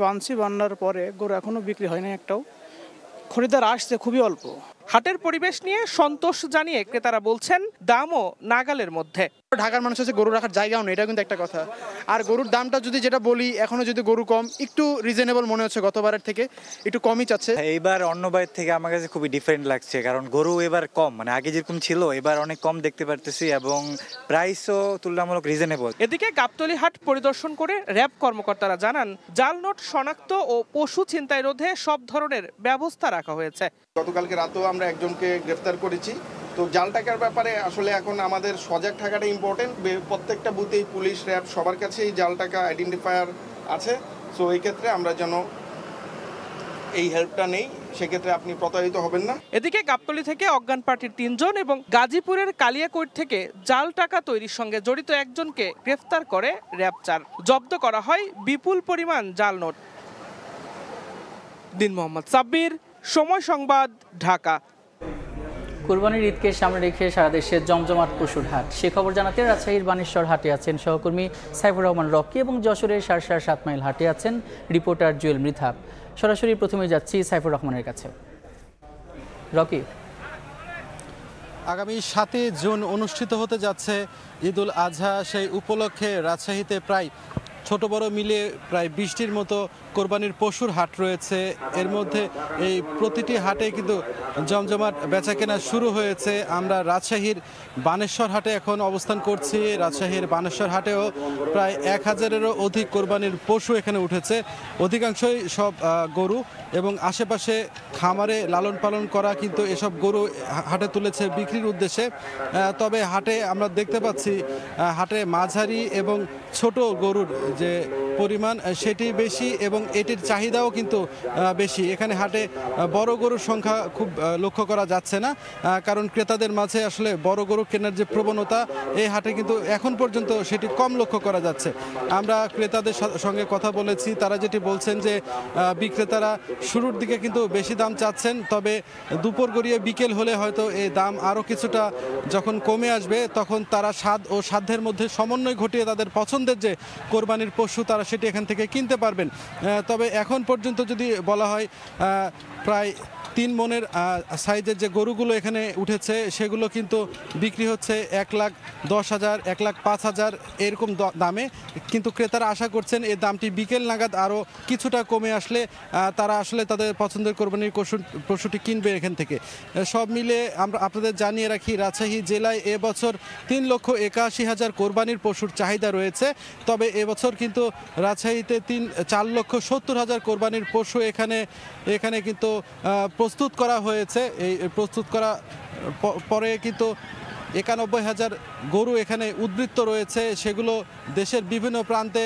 বানছি, বান্নার পরে গরু এখনো বিক্রি হয় না একটাও। খরিদ্দার আসছে খুবই অল্প। হাটের পরিবেশ নিয়ে সন্তোষ জানিয়ে ক্রেতারা বলছেন দামও নাগালের মধ্যে। ঢাকার মানুষ হচ্ছে গরু রাখার জায়গাও নেই, এটা কিন্তু একটা কথা। আর গরুর দামটা যদি যেটা বলি, এখনো যদি গরু কম, একটু রিজনেবল মনে হচ্ছে, গতবারের থেকে একটু কমই চাচ্ছে। এইবার অন্য বারের থেকে আমার কাছে খুবই ডিফারেন্ট লাগছে, কারণ গরু এবার কম, মানে আগে যেরকম ছিল এবার অনেক কম দেখতে পারতেছি এবং প্রাইসও তুলনামূলক রিজনেবল। এদিকে গাবতলী হাট পরিদর্শন করে র্যাব কর্মকর্তারা জানান জাল নোট শনাক্ত ও পশু ছিনতাই রোধে সব ধরনের ব্যবস্থা রাখা হয়েছে। গতকালকে রাতেও আমরা একজনকে গ্রেফতার করেছি। তো জাল টাকার ব্যাপারে আসলে এখন আমাদের সজাগ থাকাটা ইম্পর্টেন্ট। প্রত্যেকটা বুথেই পুলিশ, র্যাব সবার কাছেই জাল টাকা আইডেন্টিফায়ার আছে। সো এই ক্ষেত্রে আমরা যেন এই হেল্পটা নেই, সেক্ষেত্রে আপনি প্রতারিত হবেন না। এদিকে গাবতলী থেকে অজ্ঞান পার্টির 3 জন এবং গাজীপুরের কালিয়াকৈট থেকে জাল টাকা তৈরির সঙ্গে জড়িত একজনকে গ্রেফতার করে র্যাব 4। জব্দ করা হয় বিপুল পরিমাণ জাল নোট। দিন মোহাম্মদ সাব্বির, সময় সংবাদ, ঢাকা। কুরবানির ঈদকে সামনে রেখে সারা দেশে জমজমাট পশুর হাট। সে খবর জানাতে রাজশাহীর বানেশ্বর হাটে আছেন সহকর্মী সাইফুর রহমান রকি এবং যশোরের শার্শার 7 মাইল হাটে আছেন রিপোর্টার জুয়েল মৃধা। সরাসরি প্রথমে যাচ্ছি সাইফুর রহমানের কাছে। রকি, আগামী 7 জুন অনুষ্ঠিত হতে যাচ্ছে ঈদুল আজহা। সেই উপলক্ষে রাজশাহীতে প্রায় ছোট বড় মিলে প্রায় 20টির মতো কোরবানির পশুর হাট রয়েছে। এর মধ্যে এই প্রতিটি হাটে কিন্তু জমজমাট বেচাকেনা শুরু হয়েছে। আমরা রাজশাহীর বানেশ্বর হাটে এখন অবস্থান করছি। রাজশাহীর বানেশ্বর হাটেও প্রায় 1000-এরও অধিক কোরবানির পশু এখানে উঠেছে। অধিকাংশই সব গরু এবং আশেপাশে খামারে লালন পালন করা কিন্তু এসব গরু হাটে তুলেছে বিক্রির উদ্দেশ্যে। তবে হাটে আমরা দেখতে পাচ্ছি হাটে মাঝারি এবং ছোট গরুর যে পরিমাণ সেটি বেশি এবং এটির চাহিদাও কিন্তু বেশি। এখানে হাটে বড় গরুর সংখ্যা খুব লক্ষ্য করা যাচ্ছে না, কারণ ক্রেতাদের মাঝে আসলে বড় গরু কেনার যে প্রবণতা এই হাটে কিন্তু এখন পর্যন্ত সেটি কম লক্ষ্য করা যাচ্ছে। আমরা ক্রেতাদের সঙ্গে কথা বলেছি, তারা যেটি বলছেন যে বিক্রেতারা শুরুর দিকে কিন্তু বেশি দাম চাচ্ছেন, তবে দুপুর গড়িয়ে বিকেল হলে হয়তো এই দাম আরও কিছুটা যখন কমে আসবে তখন তারা স্বাদ ও সাধ্যের মধ্যে সমন্বয় ঘটিয়ে তাদের পছন্দের যে কোরবানির পশু তারা সেটি এখান থেকে কিনতে পারবেন। তবে এখন পর্যন্ত যদি বলা হয় প্রায় 3 মনের সাইজের যে গরুগুলো এখানে উঠেছে সেগুলো কিন্তু বিক্রি হচ্ছে 1,10,000, 1,05,000 এরকম দামে। কিন্তু ক্রেতারা আশা করছেন এই দামটি বিকেল নাগাদ আরও কিছুটা কমে আসলে তারা আসলে তাদের পছন্দের কোরবানির পশুটি কিনবে এখান থেকে। সব মিলে আমরা আপনাদের জানিয়ে রাখি রাজশাহী জেলায় এবছর 3,81,000 কোরবানির পশুর চাহিদা রয়েছে। তবে এবছর কিন্তু রাজশাহীতে 4,70,000 কোরবানির পশু এখানে কিন্তু প্রস্তুত করা হয়েছে। এই প্রস্তুত করা পরে কিন্তু 91,000 গরু এখানে উদ্বৃত্ত রয়েছে, সেগুলো দেশের বিভিন্ন প্রান্তে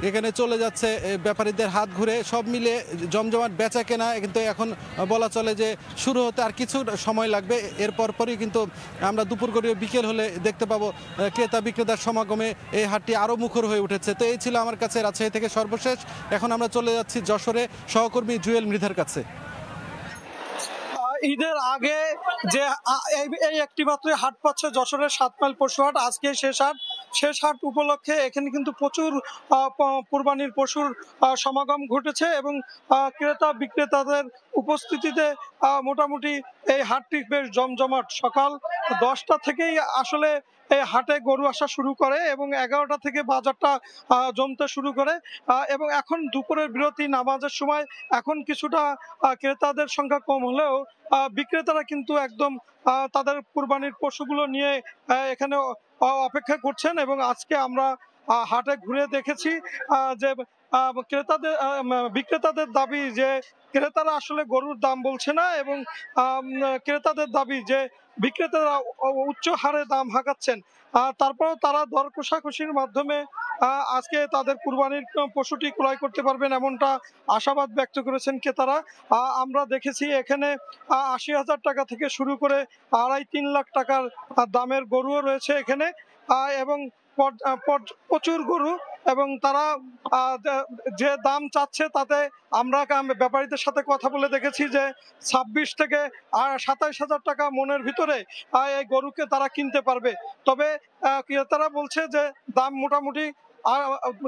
এখানে চলে যাচ্ছে ব্যাপারীদের হাত ঘুরে। সব মিলে জমজমাট বেচা কেনা কিন্তু এখন বলা চলে যে শুরু হতে আর কিছু সময় লাগবে। এরপর পরই কিন্তু আমরা দুপুর গড়িয়ে বিকেল হলে দেখতে পাবো ক্রেতা বিক্রেতার সমাগমে এই হাটটি আরও মুখর হয়ে উঠেছে। তো এই ছিল আমার কাছে রাজশাহী থেকে সর্বশেষ। এখন আমরা চলে যাচ্ছি যশোরে সহকর্মী জুয়েল মৃধার কাছে। ঈদের আগে যে এই একটি মাত্র হাট পাচ্ছে যশোরের 7 মাইল পশু হাট, আজকে শেষ হাট উপলক্ষে এখানে কিন্তু প্রচুর কুরবানির পশুর সমাগম ঘটেছে এবং ক্রেতা বিক্রেতাদের উপস্থিতিতে মোটামুটি এই হাটটি বেশ জমজমাট। সকাল 10টা থেকেই আসলে এই হাটে গরু আসা শুরু করে এবং 11টা থেকে বাজারটা জমতে শুরু করে এবং এখন দুপুরের বিরতি নামাজের সময় এখন কিছুটা ক্রেতাদের সংখ্যা কম হলেও বিক্রেতারা কিন্তু একদম তাদের কুরবানির পশুগুলো নিয়ে এখানে অপেক্ষা করছেন। এবং আজকে আমরা হাটে ঘুরে দেখেছি যে বিক্রেতাদের দাবি যে ক্রেতারা আসলে গরুর দাম বলছে না এবং ক্রেতাদের দাবি যে বিক্রেতারা উচ্চ হারে দাম হাঁকাচ্ছেন। তারপরেও তারা দর কষাকষির মাধ্যমে আজকে তাদের কুরবানির পশুটি ক্রয় করতে পারবেন এমনটা আশাবাদ ব্যক্ত করেছেন ক্রেতারা। আমরা দেখেছি এখানে 80,000 টাকা থেকে শুরু করে 2.5-3 লাখ টাকার দামের গরুও রয়েছে এখানে এবং প্রচুর গরু এবং তারা যে দাম চাচ্ছে তাতে আমরা ব্যাপারীদের সাথে কথা বলে দেখেছি যে 26 থেকে 27,000 টাকা মনের ভিতরে এই গরুকে তারা কিনতে পারবে। তবে ক্রেতারা বলছে যে দাম মোটামুটি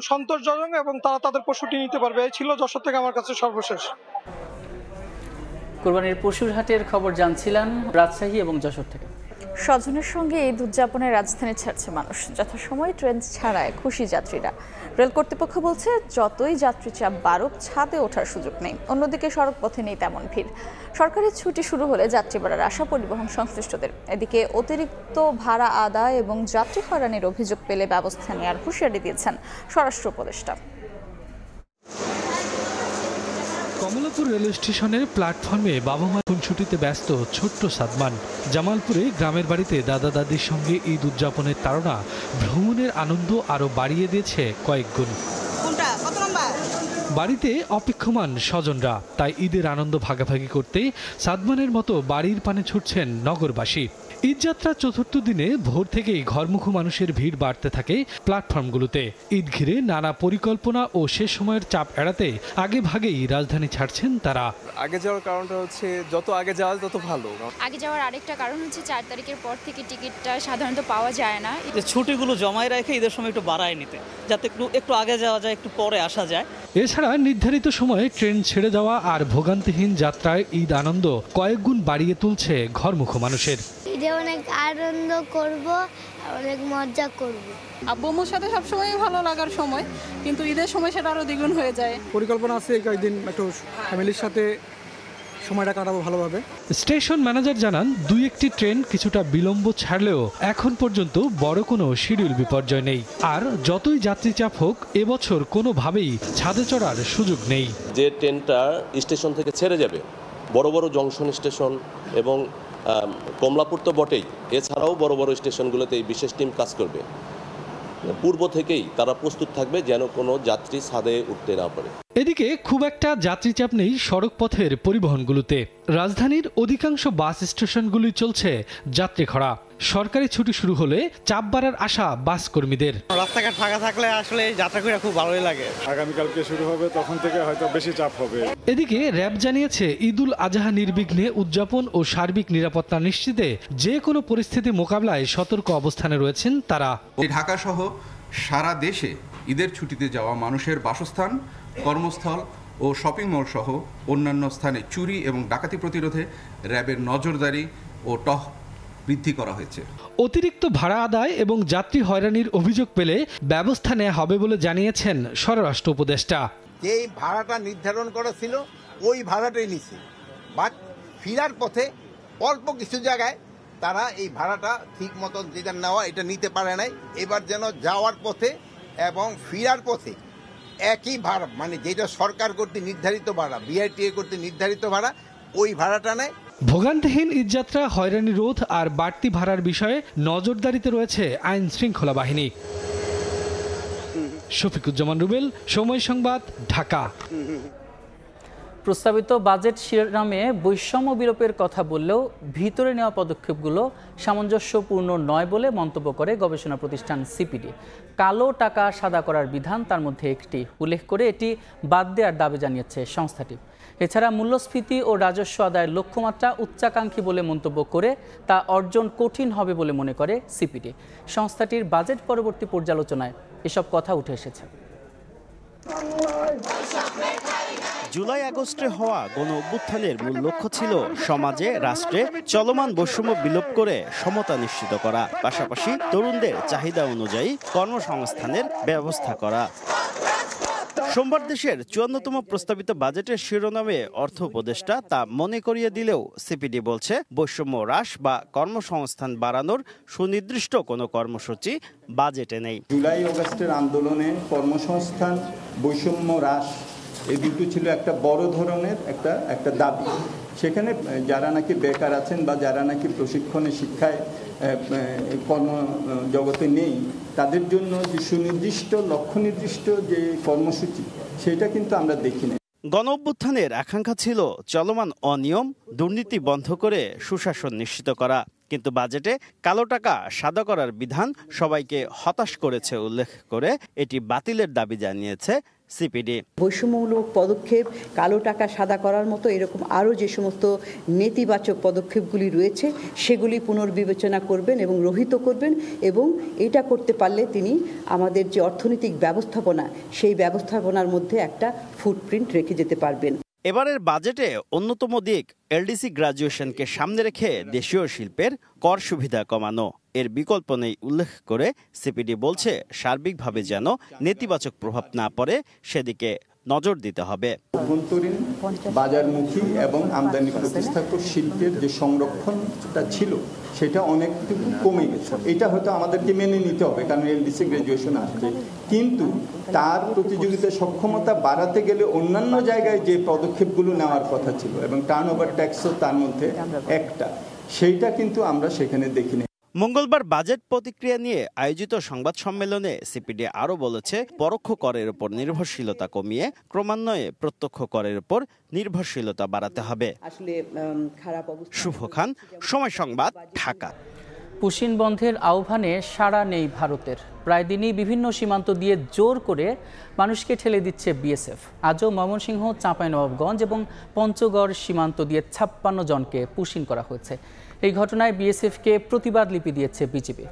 সন্তোষজনক এবং তারা তাদের পশুটি নিতে পারবে। এই ছিল যশোর থেকে আমার কাছে সর্বশেষ। কোরবানির পশুর হাটের খবর জানছিলাম রাজশাহী এবং যশোর থেকে। স্বজনের সঙ্গে ঈদ উদযাপনে রাজধানী ছাড়ছে মানুষ। যথাসময়ে ট্রেন ছাড়ায় খুশি যাত্রীরা। রেল কর্তৃপক্ষ বলছে যতই যাত্রী চাপ বাড়ুক ছাদে ওঠার সুযোগ নেই। অন্যদিকে সড়ক পথে নেই তেমন ভিড়। সরকারি ছুটি শুরু হলে যাত্রী বাড়ার আশা পরিবহন সংশ্লিষ্টদের। এদিকে অতিরিক্ত ভাড়া আদায় এবং যাত্রী হয়রানির অভিযোগ পেলে ব্যবস্থা নেওয়ার হুঁশিয়ারি দিয়েছেন স্বরাষ্ট্র উপদেষ্টা। কমলাপুর রেল স্টেশনের প্ল্যাটফর্মে বাবা মা ছুটিতে ব্যস্ত ছোট্ট সাদমান। জামালপুরে গ্রামের বাড়িতে দাদা দাদির সঙ্গে ঈদ উদযাপনের তাড়না ভ্রমণের আনন্দ আরও বাড়িয়ে দিয়েছে কয়েক গুণ। বাড়িতে অপেক্ষমান স্বজনরা, তাই ঈদের আনন্দ ভাগাভাগি করতে সাদমানের মতো বাড়ির পানে ছুটছেন নগরবাসী। ঈদযাত্রা চতুর্থ দিনে ভোর থেকেই ঘরমুখী মানুষের ভিড় বাড়তে থাকে প্ল্যাটফর্মগুলোতে। ঈদ ঘিরে নানা পরিকল্পনা ও শেষ সময়ের চাপ এড়াতে আগে ভাগেই রাজধানী ছাড়ছেন তারা। আগে যাওয়ার কারণটা হচ্ছে যত আগে যাওয়া তত ভালো। আগে যাওয়ার আরেকটা কারণ হচ্ছে 4 তারিখের পর থেকে টিকিটটা সাধারণত পাওয়া যায় না। ছুটিগুলো জমায় রেখে ঈদের সময় একটু বাড়ায় নিতে, যাতে একটু আগে যাওয়া যায়, একটু পরে আসা যায়। এছাড়া নির্ধারিত সময়ে ট্রেন ছেড়ে যাওয়া আর ভোগান্তিহীন যাত্রায় ঈদ আনন্দ কয়েক গুণ বাড়িয়ে তুলছে ঘরমুখী মানুষের। ঈদে অনেক আনন্দ করব, অনেক মজা করব। আব্বু আম্মুর সাথে সবসময় ভালো লাগার সময়, কিন্তু ঈদের সময় সেটা আরও দ্বিগুণ হয়ে যায়। পরিকল্পনা আছে কয়েকদিন একটু ফ্যামিলির সাথে সময়টা কাটাবো ভালোভাবে। স্টেশন ম্যানেজার জানান 2-1টি ট্রেন কিছুটা বিলম্ব ছাড়লেও এখন পর্যন্ত বড় কোনো শিডিউল বিপর্যয় নেই। আর যতই যাত্রী চাপ হোক এবছর কোনোভাবেই ছাদে চড়ার সুযোগ নেই। যে ট্রেনটা স্টেশন থেকে ছেড়ে যাবে বড় বড় জংশন স্টেশন এবং কমলাপুর তো বটেই, এছাড়াও বড় বড় স্টেশনগুলোতে এই বিশেষ টিম কাজ করবে। পূর্ব থেকেই তারা প্রস্তুত থাকবে যেন কোনো যাত্রী ছাদে উঠতে না পারে। এদিকে খুব একটা যাত্রী চাপ নেই সড়ক পথের পরিবহনগুলোতে। রাজধানীর অধিকাংশ বাস স্টেশনগুলি চলছে যাত্রী খরা। সরকারি ছুটি শুরু হলে চাপ বাড়ার আশা বাস কর্মীদের। রাস্তাঘাট ফাঁকা থাকলে আসলে যাত্রা করে খুব ভালোই লাগে। আগামীকালকে শুরু হবে, তখন থেকে হয়তো বেশি চাপ হবে। এদিকে র্যাব জানিয়েছে ঈদুল আজহা নির্বিঘ্নে উদযাপন ও সার্বিক নিরাপত্তা নিশ্চিতে যে কোনো পরিস্থিতি মোকাবিলায় সতর্ক অবস্থানে রয়েছেন তারা। ঢাকা সহ সারা দেশে ঈদের ছুটিতে যাওয়া মানুষের বাসস্থান, কর্মস্থল ও শপিং মল সহ অন্যান্য স্থানে চুরি এবং ডাকাতি প্রতিরোধে র্যাবের নজরদারি ও টহল বৃদ্ধি করা হয়েছে। অতিরিক্ত ভাড়া আদায় এবং যাত্রী হয়রানির অভিযোগ পেলে ব্যবস্থা নেওয়া হবে বলে জানিয়েছেন স্বরাষ্ট্র উপদেষ্টা। যেই ভাড়াটা নির্ধারণ করা ছিল ওই ভাড়াটাই নিচ্ছে, বাট ফিরার পথে অল্প কিছু জায়গায় তারা এই ভাড়াটা ঠিক মতো যেটা নেওয়া এটা নিতে পারে নাই। এবার যেন যাওয়ার পথে এবং ফিরার পথে একই ভাড়া, মানে যেটা সরকার কর্তৃক নির্ধারিত ভাড়া, বিআরটিএ কর্তৃক নির্ধারিত ভাড়া, ওই ভাড়াটা নেয়। ভোগান্তিহীন ঈদযাত্রা, হয়রানি রোধ আর বাড়তি ভাড়ার বিষয়ে নজরদারিতে রয়েছে আইন শৃঙ্খলা বাহিনী। শফিকুজ্জামান রুবেল, সময় সংবাদ, ঢাকা। প্রস্তাবিত বাজেট শিরোনামে বৈষম্য বিলোপের কথা বললেও ভিতরে নেওয়া পদক্ষেপগুলো সামঞ্জস্যপূর্ণ নয় বলে মন্তব্য করে গবেষণা প্রতিষ্ঠান সিপিডি। কালো টাকা সাদা করার বিধান তার মধ্যে একটি, উল্লেখ করে এটি বাদ দেওয়ার দাবি জানিয়েছে সংস্থাটি। এছাড়া মূল্যস্ফীতি ও রাজস্ব আদায়ের লক্ষ্যমাত্রা উচ্চাকাঙ্ক্ষী বলে মন্তব্য করে তা অর্জন কঠিন হবে বলে মনে করে সিপিডি। সংস্থাটির বাজেট পরবর্তী পর্যালোচনায় এসব কথা উঠে এসেছে। জুলাই আগস্টে হওয়া গণ অভ্যুত্থানের মূল লক্ষ্য ছিল সমাজে রাষ্ট্রে চলমান বৈষম্য বিলোপ করে সমতা নিশ্চিত করা, পাশাপাশি তরুণদের চাহিদা অনুযায়ী কর্মসংস্থানের ব্যবস্থা করা। সোমবার দেশের 54তম প্রস্তাবিত বাজেটের শিরোনামে অর্থ উপদেষ্টা তা মনে করিয়ে দিলেও সিপিডি বলছে বৈষম্য হ্রাস বা কর্মসংস্থান বাড়ানোর সুনির্দিষ্ট কোনো কর্মসূচি বাজেটে নেই। জুলাই আগস্টের আন্দোলনে কর্মসংস্থান, বৈষম্য হ্রাস এই দুটো ছিল একটা বড় ধরনের একটা দাবি। সেখানে যারা নাকি বেকার আছেন বা যারা নাকি প্রশিক্ষণে শিক্ষায় কর্মজগতে নেই, তাদের জন্য যে সুনির্দিষ্ট লক্ষ্য নির্দিষ্ট যে কর্মসূচি, সেটা কিন্তু আমরা দেখি না। গণ অভ্যুত্থানের আকাঙ্ক্ষা ছিল চলমান অনিয়ম দুর্নীতি বন্ধ করে সুশাসন নিশ্চিত করা, কিন্তু বাজেটে কালো টাকা সাদা করার বিধান সবাইকে হতাশ করেছে উল্লেখ করে এটি বাতিলের দাবি জানিয়েছে সিপিডি। বৈষম্যমূলক পদক্ষেপ, কালো টাকা সাদা করার মতো এরকম আরও যে সমস্ত নেতিবাচক পদক্ষেপগুলি রয়েছে সেগুলি পুনর্বিবেচনা করবেন এবং রহিত করবেন, এবং এটা করতে পারলে তিনি আমাদের যে অর্থনৈতিক ব্যবস্থাপনা সেই ব্যবস্থাপনার মধ্যে একটা ফুটপ্রিন্ট রেখে যেতে পারবেন। এবারের বাজেটে অন্যতম দিক এলডিসি গ্রাজুয়েশনকে সামনে রেখে দেশীয় শিল্পের কর সুবিধা কমানো। এর বিকল্প নেই উল্লেখ করে সিপিডি বলছে সার্বিকভাবে যেন নেতিবাচক প্রভাব না পড়ে সেদিকে নজর দিতে হবে। অভ্যন্তরীণ বাজারমুখী এবং আমদানি প্রতিস্থাপক শিল্পের যে সংরক্ষণটা ছিল সেটা অনেকটুকু কমে গেছে। এটা হয়তো আমাদেরকে মেনে নিতে হবে, কারণ এলডিসি গ্রাজুয়েশন আসছে, কিন্তু তার প্রতিযোগিতা সক্ষমতা বাড়াতে গেলে অন্যান্য জায়গায় যে পদক্ষেপগুলো নেওয়ার কথা ছিল, এবং টার্ন ওভার ট্যাক্সও তার মধ্যে একটা, সেইটা কিন্তু আমরা সেখানে দেখিনি। মঙ্গলবার বাজেট প্রতিক্রিয়া নিয়ে আয়োজিত সংবাদ সম্মেলনে সিপিডি আরও বলেছে পরোক্ষ করের উপর নির্ভরশীলতা কমিয়ে ক্রমান্বয়ে প্রত্যক্ষ করের উপর নির্ভরশীলতা বাড়াতে হবে। শুভ খান, সময় সংবাদ, ঢাকা। পুশিন বন্ধের আহ্বানে সাড়া নেই ভারতের। প্রায় দিনই বিভিন্ন সীমান্ত দিয়ে জোর করে মানুষকে ঠেলে দিচ্ছে বিএসএফ। আজও ময়মনসিংহ, চাঁপাইনবাবগঞ্জ এবং পঞ্চগড় সীমান্ত দিয়ে 56 জনকে পুশিন করা হয়েছে। এই ঘটনায় বিএসএফকে প্রতিবাদ লিপি দিয়েছে বিজিবি।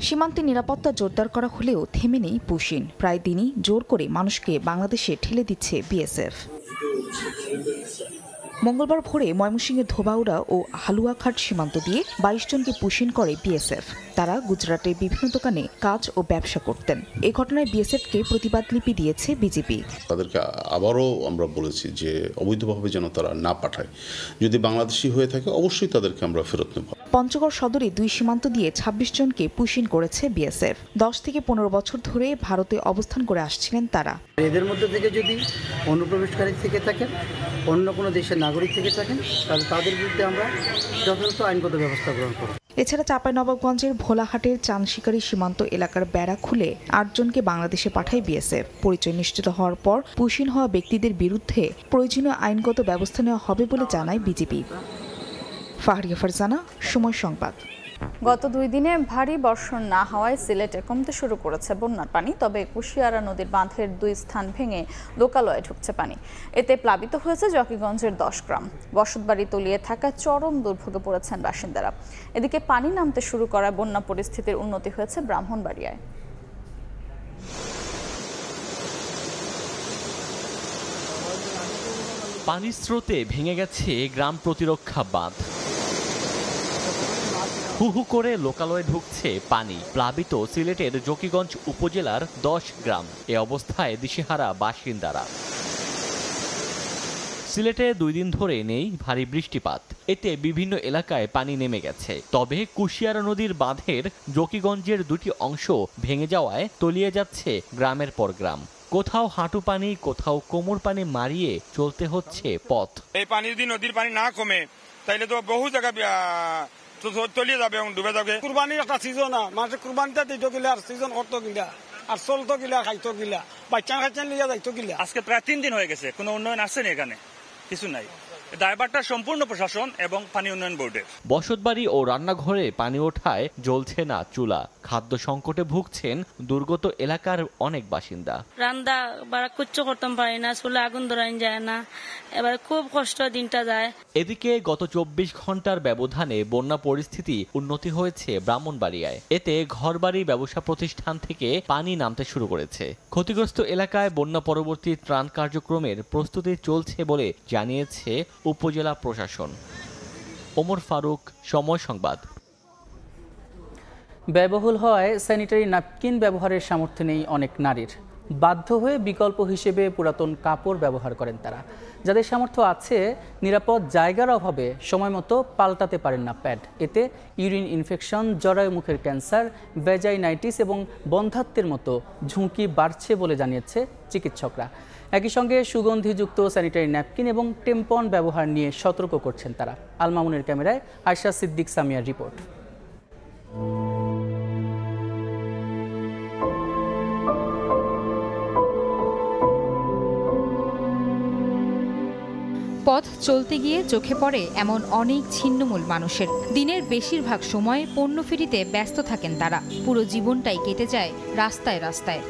সীমান্তে নিরাপত্তা জোরদার করা হলেও থেমে নেই পুশিন। প্রায় দিনই জোর করে মানুষকে বাংলাদেশে ঠেলে দিচ্ছে বিএসএফ। মঙ্গলবার ভোরে ময়মনসিংহের ধোবাউড়া ও হালুয়াঘাট সীমান্ত দিয়ে 22 জনকে পুশিন করে বিএসএফ। তারা গুজরাটের বিভিন্ন দোকানে কাজ ও ব্যবসা করতেন। এই ঘটনায় বিএসএফকে প্রতিবাদ লিপি দিয়েছে বিজেপি। তাদেরকে আবারও আমরা বলেছি যে অবৈধভাবে যেন তারা না পাঠায়, যদি বাংলাদেশি হয়ে থাকে অবশ্যই তাদেরকে আমরা ফেরত নেব। পঞ্চগড় সদরে 2 সীমান্ত দিয়ে 26 জনকে পুশিন করেছে বিএসএফ। 10 থেকে 15 বছর ধরে ভারতে অবস্থান করে আসছিলেন তারা। এদের মধ্যে থেকে যদি অনুপ্রবেশকারী থেকে থাকেন, অন্য কোনো দেশের নাগরিক থেকে থাকেন, তাহলে তাদের বিরুদ্ধে আমরা যথাযথ আইনগত ব্যবস্থা গ্রহণ করব। এছাড়া চাঁপাইনবাবগঞ্জের ভোলাহাটের চানশিকারি সীমান্ত এলাকার বেড়া খুলে 8 জনকে বাংলাদেশে পাঠায় বিএসএফ। পরিচয় নিশ্চিত হওয়ার পর পুশিন হওয়া ব্যক্তিদের বিরুদ্ধে প্রয়োজনীয় আইনগত ব্যবস্থা নেওয়া হবে বলে জানায় বিজিবি। ফাহরিয়া ফারজানা, সময় সংবাদ। গত 2 দিনে ভারী বর্ষণ না হওয়ায় সিলেটে কমতে শুরু করেছে বন্যার পানি। তবে কুশিয়ারা নদীর বাঁধের 2 স্থান ভেঙে লোকালয়ে ঢুকছে পানি। এতে প্লাবিত হয়েছে জকিগঞ্জের 10 গ্রাম। বসতবাড়ি তলিয়ে থাকা চরম দুর্ভোগে পড়েছেন বাসিন্দারা। এদিকে পানি নামতে শুরু করায় বন্যা পরিস্থিতির উন্নতি হয়েছে ব্রাহ্মণবাড়িয়ায়। পানির স্রোতে ভেঙে গেছে গ্রাম প্রতিরক্ষা বাঁধ। হু হু করে লোকালয়ে ঢুকছে পানি। প্লাবিত সিলেটের জকিগঞ্জ উপজেলার 10 গ্রাম। এ অবস্থায় দিশেহারা বাসিন্দারা। সিলেটে 2 দিন ধরে নেই ভারী বৃষ্টিপাত। এতে বিভিন্ন এলাকায় পানি নেমে গেছে। তবে কুশিয়ারা নদীর বাঁধের জকিগঞ্জের 2টি অংশ ভেঙে যাওয়ায় তলিয়ে যাচ্ছে গ্রামের পর গ্রাম। কোথাও হাঁটু পানি, কোথাও কোমর পানি মারিয়ে চলতে হচ্ছে পথ। এই পানি যদি নদীর পানি না কমে তাইলে তো বহু জায়গা তলিয়ে যাবে এবং ডুবে যাবে। কুরবানির একটা সিজন, মানুষের কুরবানিটা দিত গিলা, আর সিজন করতো গিলা, আর চলতো গিলা, খাইতো গিলা, বাচ্চা খাইছেন লিয়া যাইতো গিলা। আজকে প্রায় 3 দিন হয়ে গেছে, কোনো উন্নয়ন আসছে না, এখানে কিছু নাই। দায়ভারটা সম্পূর্ণ প্রশাসন এবং পানি উন্নয়ন বোর্ডের। বসতবাড়ি ও রান্নাঘরে পানি ওঠায় জ্বলছে না চুলা, খাদ্য সংকটে ভুগছেন দুর্গত এলাকার অনেক বাসিন্দা। রান্না বাড়া কুচ্ছ করতাম পারি না, চুলা আগুন ধরান যায় না, এবার খুব কষ্ট দিনটা যায়। এদিকে গত 24 ঘন্টার ব্যবধানে বন্যা পরিস্থিতি উন্নতি হয়েছে ব্রাহ্মণবাড়িয়ায়। এতে ঘরবাড়ি, ব্যবসা প্রতিষ্ঠান থেকে পানি নামতে শুরু করেছে। ক্ষতিগ্রস্ত এলাকায় বন্যা পরবর্তী ত্রাণ কার্যক্রমের প্রস্তুতি চলছে বলে জানিয়েছে উপজেলা প্রশাসন। ওমর ফারুক, সময় সংবাদ। ব্যয়বহুল হওয়ায় স্যানিটারি ন্যাপকিন ব্যবহারের সামর্থ্য নেই অনেক নারীর। বাধ্য হয়ে বিকল্প হিসেবে পুরাতন কাপড় ব্যবহার করেন তারা। যাদের সামর্থ্য আছে, নিরাপদ জায়গার অভাবে সময় মতো পাল্টাতে পারেন না প্যাড। এতে ইউরিন ইনফেকশন, জরায়ু মুখের ক্যান্সার, ভ্যাজাইনাইটিস এবং বন্ধ্যাত্বের মতো ঝুঁকি বাড়ছে বলে জানিয়েছে চিকিৎসকরা। একই সঙ্গে সুগন্ধিযুক্ত স্যানিটারি ন্যাপকিন এবং টেম্পন ব্যবহার নিয়ে সতর্ক করছেন তারা। আল মামুনের ক্যামেরায় আয়শা সিদ্দিক সামিয়ার রিপোর্ট। পথ চলতে গিয়ে চোখে পড়ে এমন অনেক ছিন্নমূল মানুষের। দিনের বেশিরভাগ সময় পণ্য ফেরিতে ব্যস্ত থাকেন তারা। পুরো জীবনটাই কেটে যায় রাস্তায় রাস্তায়।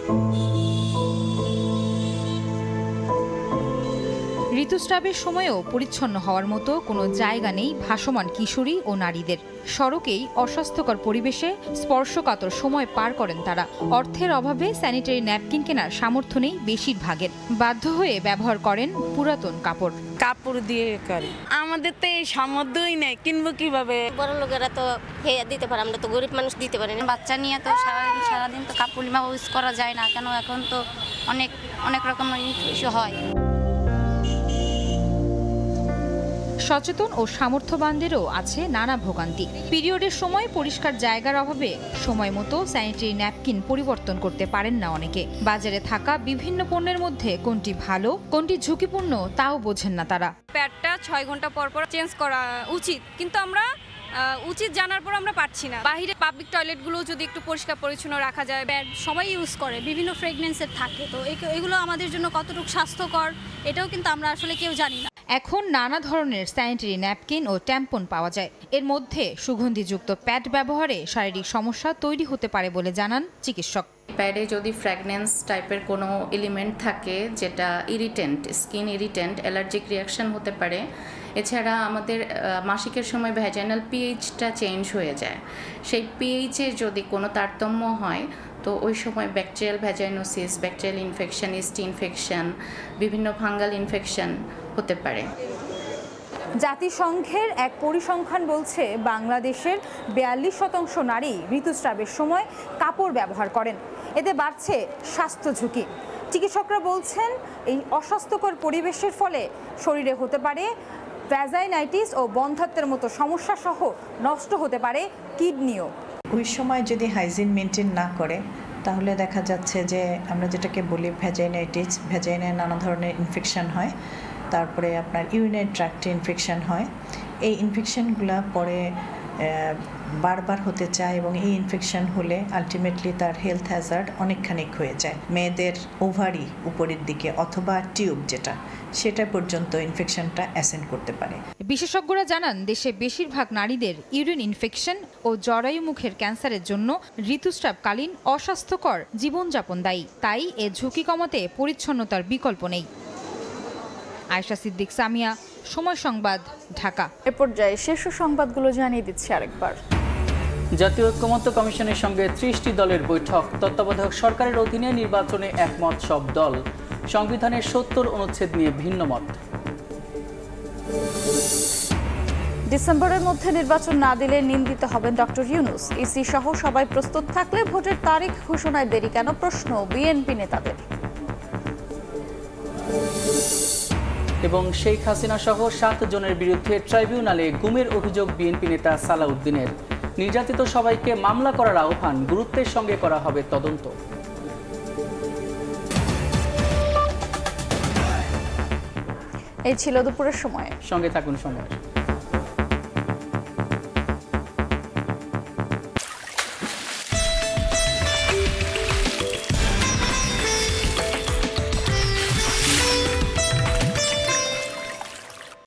ঋতুস্রাবের সময়েও পরিচ্ছন্ন হওয়ার মতো কোনো জায়গা নেই ভাসমান কিশোরী ও নারীদের। সড়কেই অস্বাস্থ্যকর পরিবেশে স্পর্শকাতর সময় পার করেন তারা। অর্থের অভাবে স্যানিটারি ন্যাপকিন কেনার সামর্থ্য নেই বেশিরভাগের। বাধ্য হয়ে ব্যবহার করেন পুরাতন কাপড় দিয়ে করে। আমাদের তো এই সামর্থ্যই নেই, কিনবো কিভাবে? বড় লোকেরা তো দিতে পারে, আমরা তো গরিব মানুষ দিতে পারি না। বাচ্চা নিয়ে তো সারাদিন তো কাপড় ইউজ করা যায় না, কেন এখন তো অনেক রকম ইস্যু হয়। সচেতন ও সামর্থ্যবানদেরও আছে নানা ভোগান্তি। পিরিয়ডের সময় পরিষ্কার জায়গার অভাবে সময় মতো স্যানিটারি ন্যাপকিন পরিবর্তন করতে পারেন না অনেকে। বাজারে থাকা বিভিন্ন পণ্যের মধ্যে কোনটি ভালো, কোনটি ঝুঁকিপূর্ণ তাও বোঝেন না তারা। প্যাডটা 6 ঘন্টা পর পর চেঞ্জ করা উচিত, কিন্তু আমরা উচিত জানার পর আমরা পাচ্ছি না। বাইরে পাবলিক টয়লেটগুলো যদি একটু পরিষ্কার পরিচ্ছন্ন রাখা যায়, প্যাড সবাই ইউজ করে, বিভিন্ন ফ্রেগনেন্সের থাকে, তো এগুলো আমাদের জন্য কতটুকু স্বাস্থ্যকর এটাও কিন্তু আমরা আসলে কেউ জানি না। এখন নানা ধরনের স্যানিটারি ন্যাপকিন ও ট্যাম্পন পাওয়া যায়। এর মধ্যে সুগন্ধিযুক্ত প্যাড ব্যবহারে শারীরিক সমস্যা তৈরি হতে পারে বলে জানান চিকিৎসক। প্যাডে যদি ফ্র্যাগনেন্স টাইপের কোনো এলিমেন্ট থাকে যেটা irritant, skin irritant, allergic reaction হতে পারে। এছাড়া আমাদের মাসিকের সময় ভ্যাজাইনাল পিএইচটা চেঞ্জ হয়ে যায়। সেই পিএইচের যদি কোনো তারতম্য হয় তো ওই সময় bacterial vaginosis, bacterial infection, yeast infection, বিভিন্ন ফাঙ্গাল ইনফেকশন হতে পারে। জাতিসংঘের এক পরিসংখ্যান বলছে বাংলাদেশের 42% নারী ঋতুস্রাবের সময় কাপড় ব্যবহার করেন। এতে বাড়ছে স্বাস্থ্য ঝুঁকি। চিকিৎসকরা বলছেন এই অস্বাস্থ্যকর পরিবেশের ফলে শরীরে হতে পারে ভ্যাজাইনাইটিস ও বন্ধ্যাত্বের মতো সমস্যা সহ নষ্ট হতে পারে কিডনিও। ওই সময় যদি হাইজিন মেনটেন না করে তাহলে দেখা যাচ্ছে যে আমরা যেটাকে বলি ভ্যাজাইনাইটিস, ভ্যাজাইনায় নানা ধরনের ইনফেকশন হয়, তারপরে আপনার ইউরিনারি ট্র্যাক্টে ইনফেকশন হয়। এই ইনফেকশনগুলো পরে বারবার হতে চায় এবং এই ইনফেকশন হলে আলটিমেটলি তার হেলথ হ্যাজার্ড অনেকখানি হয়ে যায়। মেয়েদের ওভারি উপরের দিকে অথবা টিউব যেটা সেটা পর্যন্ত ইনফেকশনটা অ্যাসেন্ড করতে পারে। বিশেষজ্ঞরা জানান দেশে বেশিরভাগ নারীদের ইউরিন ইনফেকশন ও জরায়ু মুখের ক্যান্সারের জন্য ঋতুস্রাবকালীন অস্বাস্থ্যকর জীবনযাপন দায়ী। তাই এ ঝুঁকি কমাতে পরিচ্ছন্নতার বিকল্প নেই। আয়শা সিদ্দিক সামিয়া, সময় সংবাদ, ঢাকা। এ পর্যায়ে শীর্ষ সংবাদগুলো জানিয়ে দিচ্ছি আরেকবার। জাতীয় ঐক্যমত্য কমিশনের সঙ্গে 30টি দলের বৈঠক। তত্ত্বাবধায়ক সরকারের অধীনে নির্বাচনে একমত সব দল। সংবিধানের 70 অনুচ্ছেদ নিয়ে ভিন্ন মত। ডিসেম্বরের মধ্যে নির্বাচন না দিলে নিন্দিত হবেন ডক্টর ইউনূস। ইসি সহ সবাই প্রস্তুত থাকলে ভোটের তারিখ ঘোষণায় দেরি কেন, প্রশ্ন বিএনপি নেতাদের। এবং শেখ হাসিনা সহ 7 জনের বিরুদ্ধে ট্রাইব্যুনালে গুমের অভিযোগ বিএনপি নেতা সালাউদ্দিনের। নির্যাতিত সবাইকে মামলা করার আহ্বান, গুরুত্বের সঙ্গে করা হবে তদন্ত। এই ছিল দুপুরের সময়। সঙ্গে থাকুন সময়।